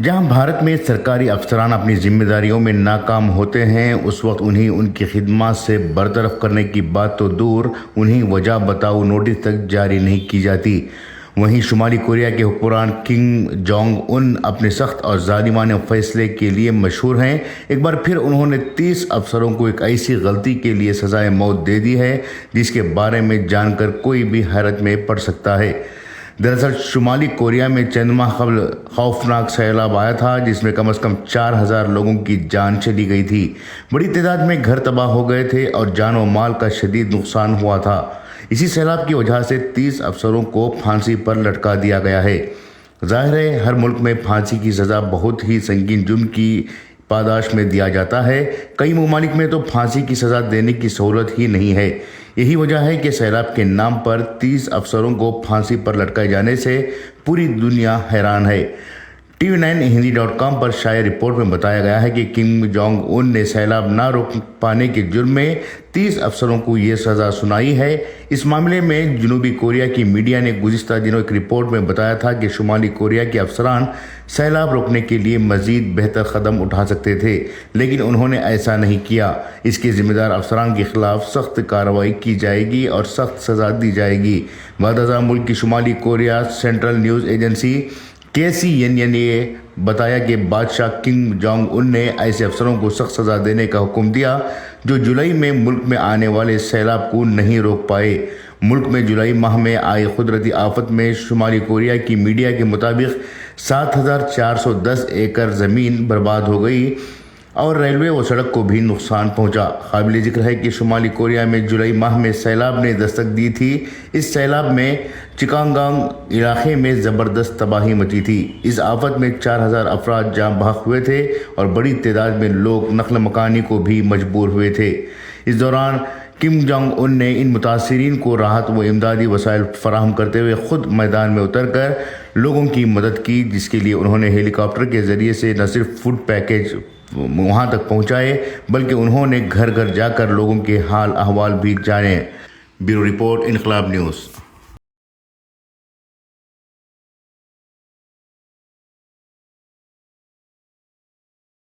جہاں بھارت میں سرکاری افسران اپنی ذمہ داریوں میں ناکام ہوتے ہیں، اس وقت انہیں ان کی خدمات سے برطرف کرنے کی بات تو دور، انہیں وجہ بتاؤ نوٹس تک جاری نہیں کی جاتی۔ وہیں شمالی کوریا کے حکمران کم جونگ ان اپنے سخت اور ظالمانہ فیصلے کے لیے مشہور ہیں۔ ایک بار پھر انہوں نے 30 افسروں کو ایک ایسی غلطی کے لیے سزائے موت دے دی ہے جس کے بارے میں جان کر کوئی بھی حیرت میں پڑ سکتا ہے۔ دراصل شمالی کوریا میں چند ماہ قبل خوفناک سیلاب آیا تھا جس میں کم از کم 4000 لوگوں کی جان چلی گئی تھی۔ بڑی تعداد میں گھر تباہ ہو گئے تھے اور جان و مال کا شدید نقصان ہوا تھا۔ اسی سیلاب کی وجہ سے 30 افسروں کو پھانسی پر لٹکا دیا گیا ہے۔ ظاہر ہے ہر ملک میں پھانسی کی سزا بہت ہی سنگین جرم کی پاداش میں دیا جاتا ہے۔ کئی ممالک میں تو پھانسی کی سزا دینے کی سہولت ہی نہیں ہے۔ یہی وجہ ہے کہ سیلاب کے نام پر 30 افسروں کو پھانسی پر لٹکائے جانے سے پوری دنیا حیران ہے۔ TV9hindi.com پر شائع رپورٹ میں بتایا گیا ہے کہ کم جونگ ان نے سیلاب نہ روک پانے کے جرم میں 30 افسروں کو یہ سزا سنائی ہے۔ اس معاملے میں جنوبی کوریا کی میڈیا نے گزشتہ دنوں ایک رپورٹ میں بتایا تھا کہ شمالی کوریا کے افسران سیلاب روکنے کے لیے مزید بہتر قدم اٹھا سکتے تھے، لیکن انہوں نے ایسا نہیں کیا۔ اس کے ذمہ دار افسران کے خلاف سخت کارروائی کی جائے گی اور سخت سزا دی جائے گی۔ بعد ازاں ملک کی شمالی Korea central news agency KCNA نے بتایا کہ بادشاہ کم جونگ ان نے ایسے افسروں کو سخت سزا دینے کا حکم دیا جو جولائی میں ملک میں آنے والے سیلاب کو نہیں روک پائے۔ ملک میں جولائی ماہ میں آئی قدرتی آفت میں شمالی کوریا کی میڈیا کے مطابق 7410 ایکڑ زمین برباد ہو گئی اور ریلوے و سڑک کو بھی نقصان پہنچا۔ قابل ذکر ہے کہ شمالی کوریا میں جولائی ماہ میں سیلاب نے دستک دی تھی۔ اس سیلاب میں چکانگانگ علاقے میں زبردست تباہی مچی تھی۔ اس آفت میں 4000 افراد جاں بحق ہوئے تھے اور بڑی تعداد میں لوگ نقل مکانی کو بھی مجبور ہوئے تھے۔ اس دوران کم جونگ ان نے ان متاثرین کو راحت و امدادی وسائل فراہم کرتے ہوئے خود میدان میں اتر کر لوگوں کی مدد کی، جس کے لیے انہوں نے ہیلی کاپٹر کے ذریعے سے نہ صرف فوڈ پیکیج وہاں تک پہنچائے بلکہ انہوں نے گھر گھر جا کر لوگوں کے حال احوال بھی جانے۔ بیورو رپورٹ، انقلاب نیوز۔